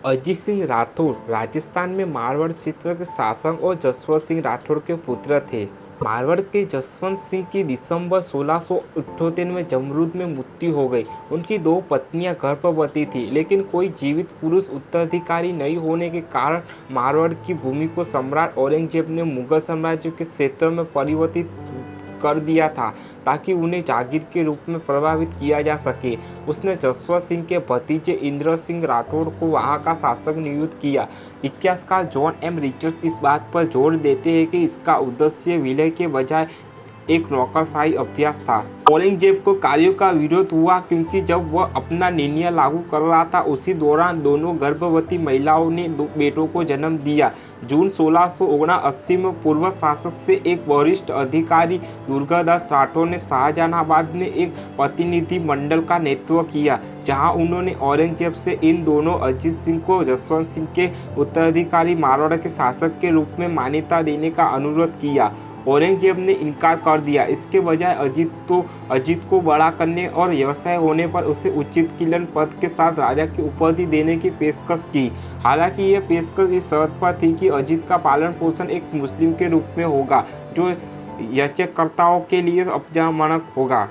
अजीत सिंह राठौर राजस्थान में मारवाड़ क्षेत्र के शासक और जसवंत सिंह राठौर के पुत्र थे। मारवाड़ के जसवंत सिंह की दिसंबर 1678 में जमरूद में मृत्यु हो गई। उनकी दो पत्नियां गर्भवती थीं, लेकिन कोई जीवित पुरुष उत्तराधिकारी नहीं होने के कारण मारवाड़ की भूमि को सम्राट औरंगजेब ने मुगल साम्राज्य के क्षेत्रों में परिवर्तित कर दिया था, ताकि उन्हें जागीर के रूप में प्रभावित किया जा सके। उसने जसवंत सिंह के भतीजे इंद्र सिंह राठौर को वहां का शासक नियुक्त किया। इतिहासकार जॉन एम रिचर्ड्स इस बात पर जोर देते हैं कि इसका उद्देश्य विलय के बजाय एक नौकरशाही अभ्यास था। औरंगजेब को कार्यों का विरोध हुआ, क्योंकि जब वह अपना निर्णय लागू कर रहा था उसी दौरान दोनों गर्भवती महिलाओं ने दो बेटों को जन्म दिया। जून 1679 में पूर्व शासक से एक वरिष्ठ अधिकारी दुर्गादास राठौर ने शाहजहानाबाद में एक प्रतिनिधि मंडल का नेतृत्व किया, जहां उन्होंने औरंगजेब से इन दोनों अजीत सिंह को जसवंत सिंह के उत्तराधिकारी मारवाड़ के शासक के रूप में मान्यता देने का अनुरोध किया। औरंगजेब ने इनकार कर दिया। इसके बजाय अजीत को बड़ा करने और व्यवसाय होने पर उसे उचित किलन पद के साथ राजा की उपाधि देने की पेशकश की। हालांकि यह पेशकश इस शर्त पर थी कि अजीत का पालन पोषण एक मुस्लिम के रूप में होगा, जो याचककर्ताओं के लिए अपमानजनक होगा।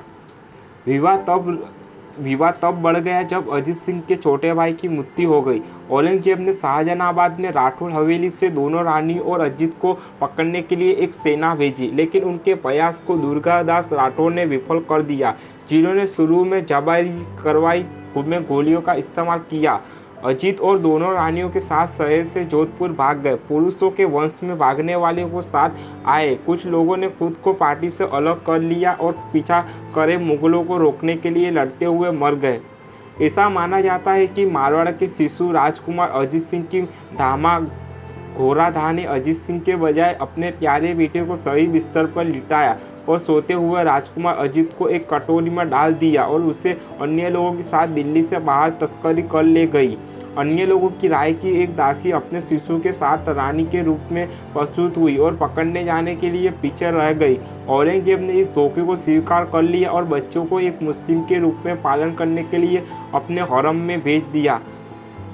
विवाद तब बढ़ गया जब अजीत सिंह के छोटे भाई की मृत्यु हो गई। औरंगजेब ने शाहजहानाबाद में राठौर हवेली से दोनों रानियों और अजीत को पकड़ने के लिए एक सेना भेजी, लेकिन उनके प्रयास को दुर्गादास राठौर ने विफल कर दिया, जिन्होंने शुरू में जबरन कार्रवाई में गोलियों का इस्तेमाल किया। अजीत और दोनों रानियों के साथ शहर से जोधपुर भाग गए। पुरुषों के वंश में भागने वाले को साथ आए। कुछ लोगों ने खुद को पार्टी से अलग कर लिया और पीछा करे मुगलों को रोकने के लिए लड़ते हुए मर गए। ऐसा माना जाता है कि मारवाड़ के शिशु राजकुमार अजीत सिंह की दामा घोराधा ने अजीत सिंह के बजाय अपने प्यारे बेटे को सही बिस्तर पर लिटाया और सोते हुए राजकुमार अजीत को एक कटोरी में डाल दिया और उसे अन्य लोगों के साथ दिल्ली से बाहर तस्करी कर ले गई। अन्य लोगों की राय की एक दासी अपने शिशु के साथ रानी के रूप में प्रस्तुत हुई और पकड़ने जाने के लिए पीछे रह गई। औरंगजेब ने इस धोखे को स्वीकार कर लिया और बच्चों को एक मुस्लिम के रूप में पालन करने के लिए अपने हरम में भेज दिया।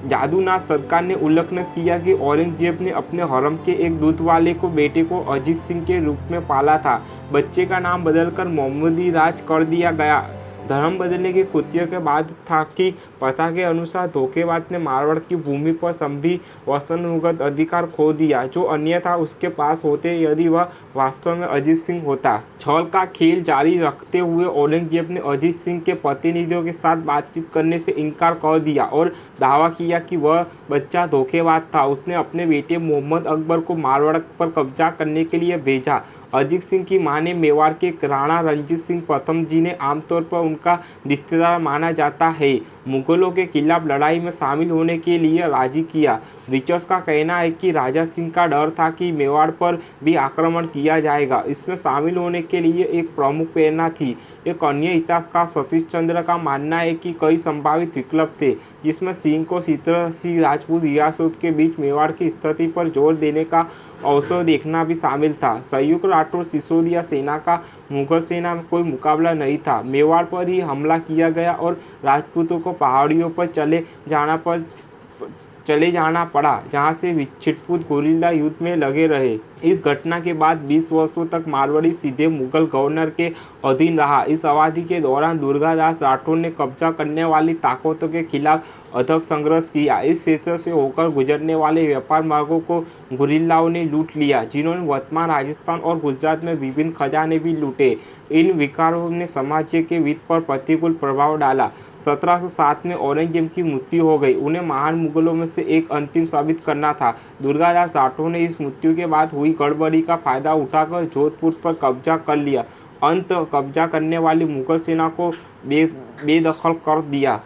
जादूनाथ सरकार ने उल्लेख किया कि औरंगजेब ने अपने हरम के एक दूध वाले को बेटे को अजीत सिंह के रूप में पाला था। बच्चे का नाम बदलकर मोहम्मदी राज कर दिया गया। धर्म बदलने के कृत्य के बाद था कि प्रथा के अनुसार धोखेबाज ने मारवाड़ की भूमि पर संभी वचनबद्ध अधिकार खो दिया, जो अन्यथा उसके पास होते यदि वह वास्तव में अजीत सिंह होता। छल का खेल जारी रखते हुए औरंगजेब ने अजीत सिंह के प्रतिनिधियों के साथ बातचीत करने से इनकार कर दिया और दावा किया कि वह बच्चा धोखेबाज था। उसने अपने बेटे मोहम्मद अकबर को मारवाड़ पर कब्जा करने के लिए भेजा। अजीत सिंह की मां ने मेवाड़ के राणा रणजीत सिंह प्रथम, जिन्हें आमतौर पर उनका रिश्तेदार माना जाता है, मुगलों के खिलाफ लड़ाई में शामिल होने के लिए राजी किया। रिचर्ड्स का कहना है कि राजा सिंह का डर था कि मेवाड़ पर भी आक्रमण किया जाएगा। इसमें शामिल होने के लिए एक प्रमुख प्रेरणा थी। एक अन्य इतिहासकार सतीश चंद्र का मानना है कि कई संभावित विकल्प थे, जिसमें सिंह को सिंह राजपूत रियासत के बीच मेवाड़ की स्थिति पर जोर देने का अवसर देखना भी शामिल था। संयुक्त राठौर सिसोदिया सेना का मुगल सेना में कोई मुकाबला नहीं था। मेवाड़ पर ही हमला किया गया और राजपूतों को पहाड़ियों पर चले जाना पड़ा, जहां से छिटपुट गुरिल्ला युद्ध में लगे रहे। इस घटना के बाद 20 वर्षों तक मारवाड़ी सीधे मुगल गवर्नर के अधीन रहा। इस अवधि के दौरान दुर्गादास राठौर ने कब्जा करने वाली ताकतों के खिलाफ अथक संघर्ष किया। इस क्षेत्र से होकर गुजरने वाले व्यापार मार्गों को गुरिल्लाओं ने लूट लिया, जिन्होंने वर्तमान राजस्थान और गुजरात में विभिन्न खजाने भी लूटे। इन विकारों ने समाज के वित्त पर प्रतिकूल प्रभाव डाला। 1707 में औरंगजेब की मृत्यु हो गई। उन्हें महान मुगलों में से एक अंतिम साबित करना था। दुर्गादास राठौर ने इस मृत्यु के बाद हुई गड़बड़ी का फायदा उठाकर जोधपुर पर कब्जा कर लिया। कब्जा करने वाली मुगल सेना को बेदखल कर दिया।